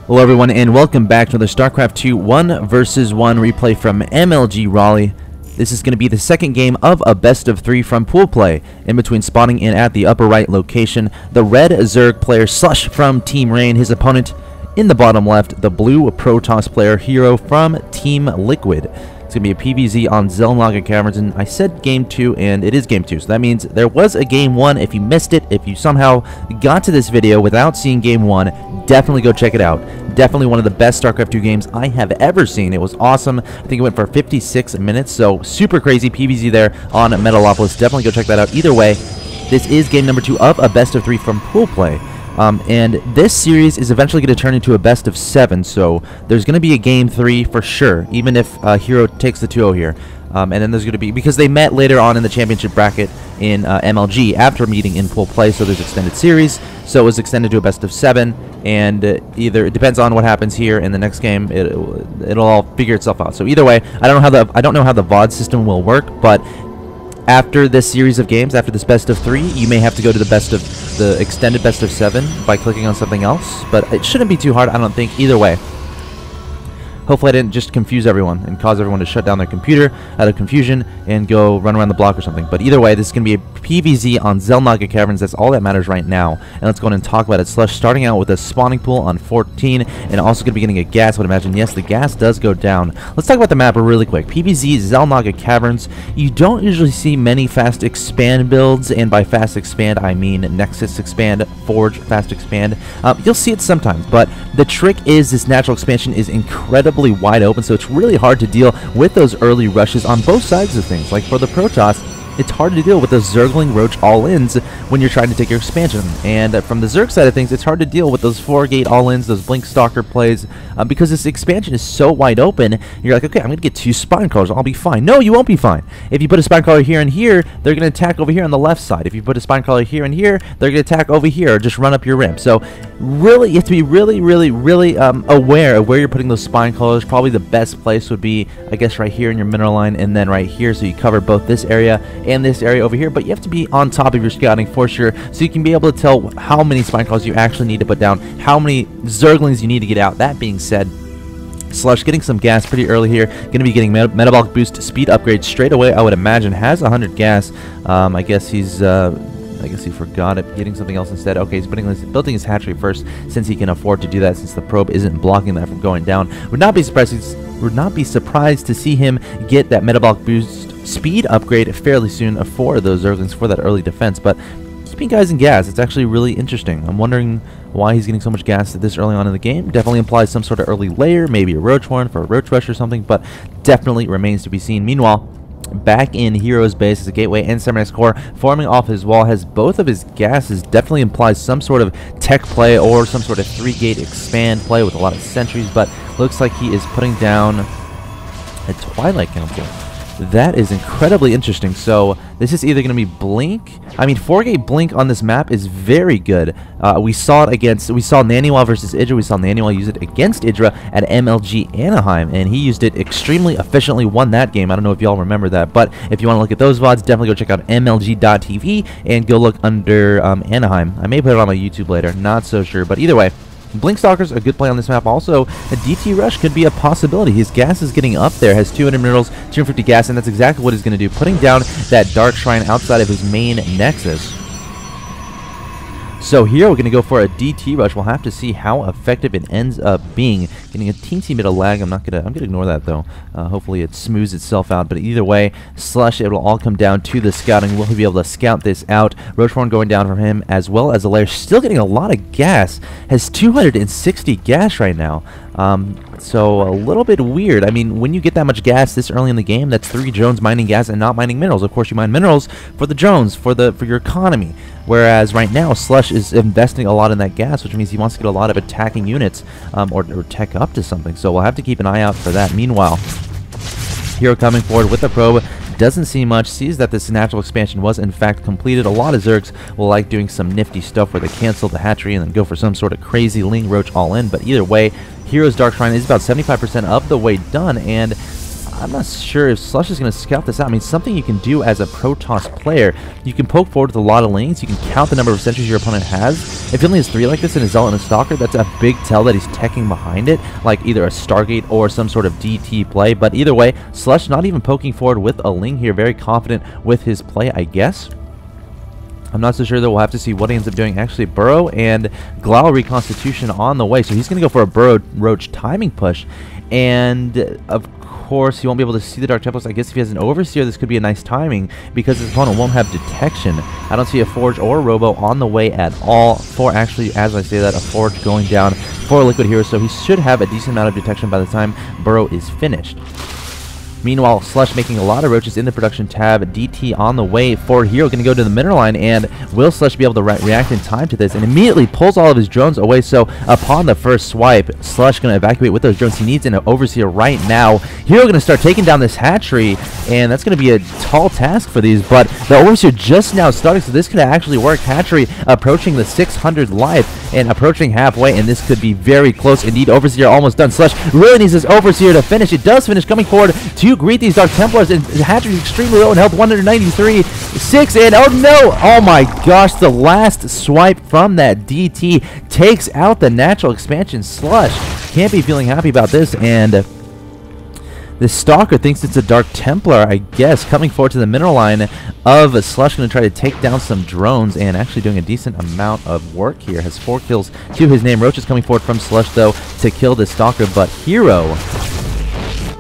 Hello everyone and welcome back to another StarCraft 2 1 vs 1 replay from MLG Raleigh. This is going to be the second game of a best of 3 from pool play. In between spawning in at the upper right location, the red Zerg player Slush from Team Rain, his opponent in the bottom left, the blue Protoss player Hero from Team Liquid. It's going to be a PvZ on Zelnaga Caverns, and I said Game 2, and it is Game 2, so that means there was a Game 1. If you missed it, if you somehow got to this video without seeing Game 1, definitely go check it out. Definitely one of the best StarCraft 2 games I have ever seen. It was awesome. I think it went for 56 minutes, so super crazy PvZ there on Metalopolis. Definitely go check that out. Either way, this is game number 2 of a best of 3 from pool play. And this series is eventually going to turn into a best of 7, so there's going to be a game 3 for sure, even if Hero takes the 2-0 here. And then there's going to be, because they met later on in the championship bracket in MLG after meeting in pool play, so there's extended series, so it was extended to a best of 7, and either it depends on what happens here in the next game, it'll all figure itself out. So either way, I don't know how the VOD system will work, but after this series of games, after this best of 3, you may have to go to the extended best of 7 by clicking on something else, but it shouldn't be too hard, I don't think. Either way, hopefully I didn't just confuse everyone and cause everyone to shut down their computer out of confusion and go run around the block or something. But either way, this is going to be a PvZ on Zelnaga Caverns. That's all that matters right now. And let's go ahead and talk about it. Slush starting out with a spawning pool on 14 and also going to be getting a gas, I would imagine. Yes, the gas does go down. Let's talk about the map really quick. PvZ, Zelnaga Caverns. You don't usually see many fast expand builds, and by fast expand, I mean Nexus expand, Forge fast expand. You'll see it sometimes, but the trick is this natural expansion is incredibly wide open, so it's really hard to deal with those early rushes on both sides of things. Like for the Protoss, it's hard to deal with those Zergling Roach all-ins when you're trying to take your expansion. And from the Zerg side of things, it's hard to deal with those 4-gate all-ins, those Blink Stalker plays, because this expansion is so wide open. You're like, okay, I'm going to get 2 Spine Crawlers, I'll be fine. No, you won't be fine. If you put a Spine Crawler here and here, they're going to attack over here on the left side. If you put a Spine Crawler here and here, they're going to attack over here or just run up your ramp. So really, you have to be really aware of where you're putting those Spine Crawlers. Probably the best place would be, I guess, right here in your mineral line and then right here, so you cover both this area and this area over here. But you have to be on top of your scouting for sure, so you can be able to tell how many Spine Crawlers you actually need to put down, how many Zerglings you need to get out. That being said, Slush getting some gas pretty early here, going to be getting metabolic boost speed upgrade straight away, I would imagine. Has 100 gas. I guess he's I guess he forgot it, getting something else instead. Okay, he's building his hatchery first, since he can afford to do that, since the probe isn't blocking that from going down. Would not be surprised to see him get that metabolic boost speed upgrade fairly soon for those Zerglings for that early defense. But keeping guys in gas, it's actually really interesting. I'm wondering why he's getting so much gas this early on in the game. Definitely implies some sort of early layer, maybe a Roach Horn for a Roach Rush or something, but definitely remains to be seen. Meanwhile, back in Hero's base is a Gateway and Cybernetics Core forming off his wall, has both of his gases. Definitely implies some sort of tech play or some sort of 3-gate expand play with a lot of sentries, but looks like he is putting down a Twilight Council. That is incredibly interesting. So this is either going to be Blink. I mean, 4-gate Blink on this map is very good. We saw Naniwal versus Idra. We saw Naniwal use it against Idra at MLG Anaheim, and he used it extremely efficiently, won that game. I don't know if y'all remember that, but if you want to look at those VODs, definitely go check out MLG.tv and go look under Anaheim. I may put it on my YouTube later, not so sure, but either way, Blink Stalker's a good play on this map. Also, a DT Rush could be a possibility. His gas is getting up there, has 200 minerals, 250 gas, and that's exactly what he's going to do, putting down that Dark Shrine outside of his main Nexus. So here we're going to go for a DT Rush. We'll have to see how effective it ends up being. Getting a teensy bit of lag. I'm gonna ignore that though. Hopefully it smooths itself out. But either way, Slush, it'll all come down to the scouting. Will he be able to scout this out? Roachhorn going down from him, as well as a layer. Still getting a lot of gas. Has 260 gas right now. So a little bit weird. I mean, when you get that much gas this early in the game, that's 3 drones mining gas and not mining minerals. Of course, you mine minerals for the drones, for your economy. Whereas right now, Slush is investing a lot in that gas, which means he wants to get a lot of attacking units or tech up to something. So we'll have to keep an eye out for that. Meanwhile, Hero coming forward with the probe. Doesn't see much, sees that this natural expansion was in fact completed. A lot of Zergs will like doing some nifty stuff where they cancel the hatchery and then go for some sort of crazy Ling Roach all in. But either way, Hero's Dark Shrine is about 75% of the way done, and I'm not sure if Slush is going to scout this out. I mean, something you can do as a Protoss player, you can poke forward with a lot of lanes. You can count the number of sentries your opponent has. If he only has 3 like this and a Zealot and a Stalker, that's a big tell that he's teching behind it, like either a Stargate or some sort of DT play. But either way, Slush not even poking forward with a Ling here. Very confident with his play, I guess. I'm not so sure, though. We'll have to see what he ends up doing. Actually, Burrow and Glau Reconstitution on the way. So he's going to go for a Burrow Roach timing push. And, of course, he won't be able to see the Dark Templars. I guess if he has an Overseer, this could be a nice timing because his opponent won't have detection. I don't see a Forge or a Robo on the way at all for, actually, as I say that, a Forge going down for Liquid Hero. So he should have a decent amount of detection by the time Burrow is finished. Meanwhile, Slush making a lot of roaches in the production tab. DT on the way for Hero. Going to go to the mineral line, and will Slush be able to react in time to this? And immediately pulls all of his drones away. So upon the first swipe, Slush going to evacuate with those drones. He needs an Overseer right now. Hero going to start taking down this hatchery, and that's going to be a tall task for these. But the Overseer just now starting, so this could actually work. Hatchery approaching the 600 life and approaching halfway, and this could be very close indeed. Overseer almost done. Slush really needs this Overseer to finish. It does finish, coming forward to greet these Dark Templars, and Hatchery's extremely low in health, 193, 6, and oh no! Oh my gosh, the last swipe from that DT takes out the natural expansion. Slush can't be feeling happy about this, and the Stalker thinks it's a Dark Templar, I guess, coming forward to the mineral line of Slush. Going to try to take down some drones and actually doing a decent amount of work here. Has 4 kills to his name. Roach is coming forward from Slush, though, to kill the Stalker, but Hero,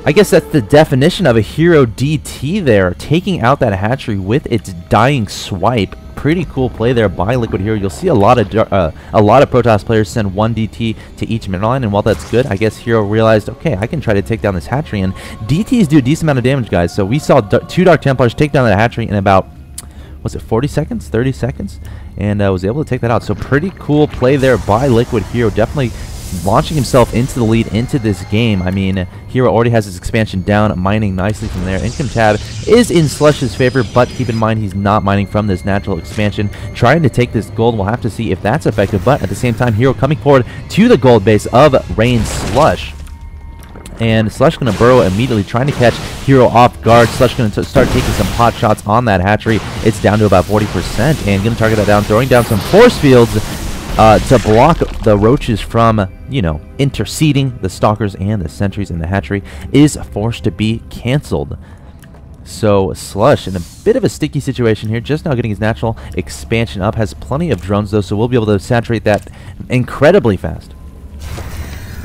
I guess that's the definition of a Hero DT there, taking out that hatchery with its dying swipe. Pretty cool play there by Liquid Hero. You'll see a lot of Protoss players send 1 DT to each mineral line, and while that's good, I guess Hero realized, okay, I can try to take down this hatchery, and DTs do a decent amount of damage, guys. So we saw 2 Dark Templars take down that hatchery in about, was it 40 seconds, 30 seconds, and was able to take that out. So pretty cool play there by Liquid Hero. Definitely launching himself into the lead into this game. I mean, Hero already has his expansion down, mining nicely from there. Income tab is in Slush's favor, but keep in mind he's not mining from this natural expansion. Trying to take this gold, we'll have to see if that's effective, but at the same time, Hero coming forward to the gold base of Rain Slush. And Slush going to burrow immediately, trying to catch Hero off guard. Slush going to start taking some pot shots on that hatchery. It's down to about 40%, and going to target that down, throwing down some force fields to block the roaches from, you know, interceding the Stalkers, and the sentries in the hatchery is forced to be canceled. So Slush in a bit of a sticky situation here, just now getting his natural expansion up. Has plenty of drones, though, so we'll be able to saturate that incredibly fast.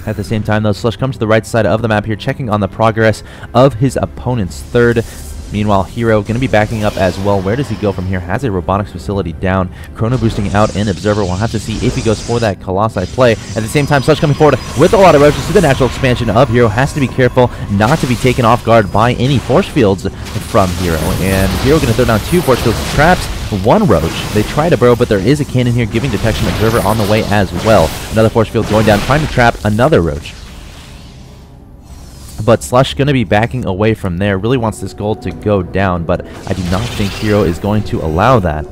At the same time, though, Slush comes to the right side of the map here, checking on the progress of his opponent's third. Meanwhile, Hero going to be backing up as well. Where does he go from here? Has a robotics facility down. Chrono boosting out an Observer. We'll have to see if he goes for that Colossi play. At the same time, Slush coming forward with a lot of roaches to the natural expansion of Hero. Has to be careful not to be taken off guard by any force fields from Hero. And Hero going to throw down 2 force fields, traps 1 roach. They try to burrow, but there is a cannon here giving detection. Observer on the way as well. Another force field going down, trying to trap another roach. But Slush going to be backing away from there. Really wants this gold to go down, but I do not think Hero is going to allow that.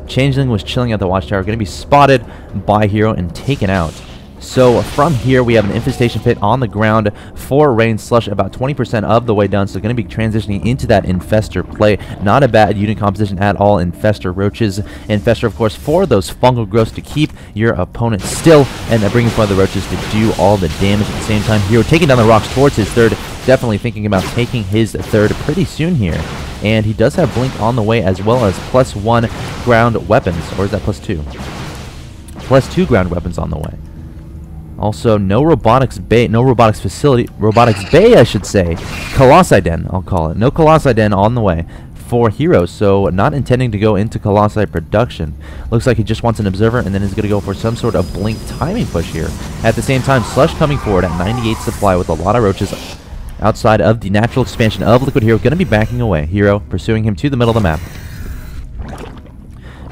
Changeling was chilling at the watchtower, going to be spotted by Hero and taken out. So from here, we have an infestation pit on the ground for Rain Slush, about 20% of the way done. So going to be transitioning into that Infestor play. Not a bad unit composition at all. Infestor roaches. Infestor, of course, for those fungal growths to keep your opponent still, and then bringing forward the roaches to do all the damage at the same time. Hero taking down the rocks towards his third. Definitely thinking about taking his third pretty soon here. And he does have Blink on the way, as well as +1 ground weapons. Or is that +2? +2 ground weapons on the way. Also, no robotics bay, no robotics facility, robotics bay, I should say. Colossi Den, I'll call it. No Colossi Den on the way for Hero, so not intending to go into Colossi production. Looks like he just wants an Observer, and then is going to go for some sort of Blink timing push here. At the same time, Slush coming forward at 98 supply with a lot of roaches outside of the natural expansion of Liquid Hero. Going to be backing away. Hero pursuing him to the middle of the map.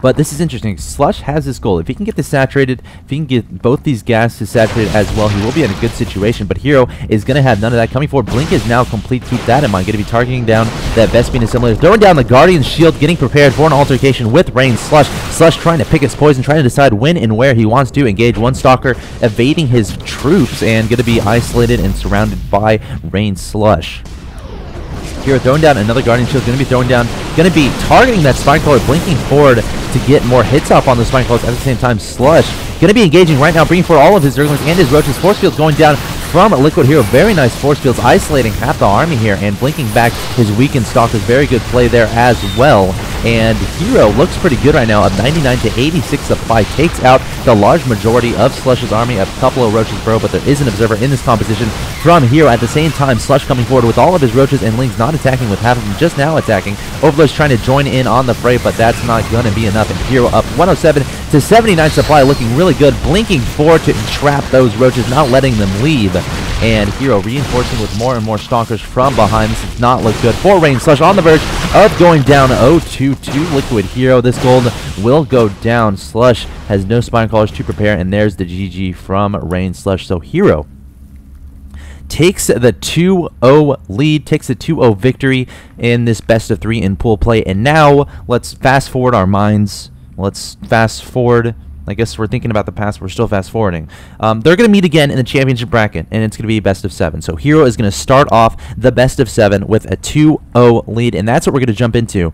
But this is interesting. Slush has this goal. If he can get this saturated, if he can get both these gases saturated as well, he will be in a good situation. But Hero is going to have none of that. Coming forward, Blink is now complete. Keep that in mind. Going to be targeting down that Vespene assimilator. Throwing down the Guardian's Shield, getting prepared for an altercation with Rain Slush. Slush trying to pick his poison, trying to decide when and where he wants to engage. One Stalker evading his troops and going to be isolated and surrounded by Rain Slush. Hero throwing down another Guardian Shield, going to be throwing down, going to be targeting that Spine Crawler, blinking forward to get more hits off on the Spine Crawlers. At the same time, Slush going to be engaging right now, bringing forward all of his Zerglings and his Roaches. Force Fields going down from Liquid Hero. Very nice Force Fields, isolating half the army here and blinking back his weakened Stalkers. Very good play there as well. And Hero looks pretty good right now. Up 99 to 86 supply. Takes out the large majority of Slush's army. A couple of Roaches, bro, but there is an Observer in this competition from Hero. At the same time, Slush coming forward with all of his Roaches and Lings, not attacking with half of them, just now attacking. Overlord's trying to join in on the fray, but that's not going to be enough. And Hero up 107 to 79 supply, looking really good. Blinking forward to entrap those Roaches, not letting them leave. And Hero reinforcing with more and more Stalkers from behind. This does not look good for RGNSlush, on the verge of going down 0-2 to Liquid Hero. This gold will go down. Slush has no Spine Crawlers to prepare, and there's the GG from RGNSlush. So Hero takes the 2-0 lead, takes the 2-0 victory in this best of 3 in pool play. And now let's fast forward our minds. Let's fast forward. I guess we're thinking about the past, we're still fast forwarding. They're going to meet again in the championship bracket, and it's going to be best of 7. So Hero is going to start off the best of 7 with a 2-0 lead, and that's what we're going to jump into.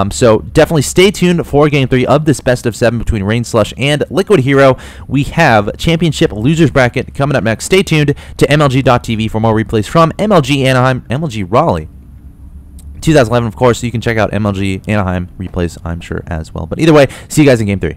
So definitely stay tuned for Game 3 of this best of 7 between RGNSlush and Liquid Hero. We have championship losers bracket coming up next. Stay tuned to MLG.tv for more replays from MLG Anaheim, MLG Raleigh 2011, of course. So you can check out MLG Anaheim replays, I'm sure, as well. But either way, see you guys in Game 3.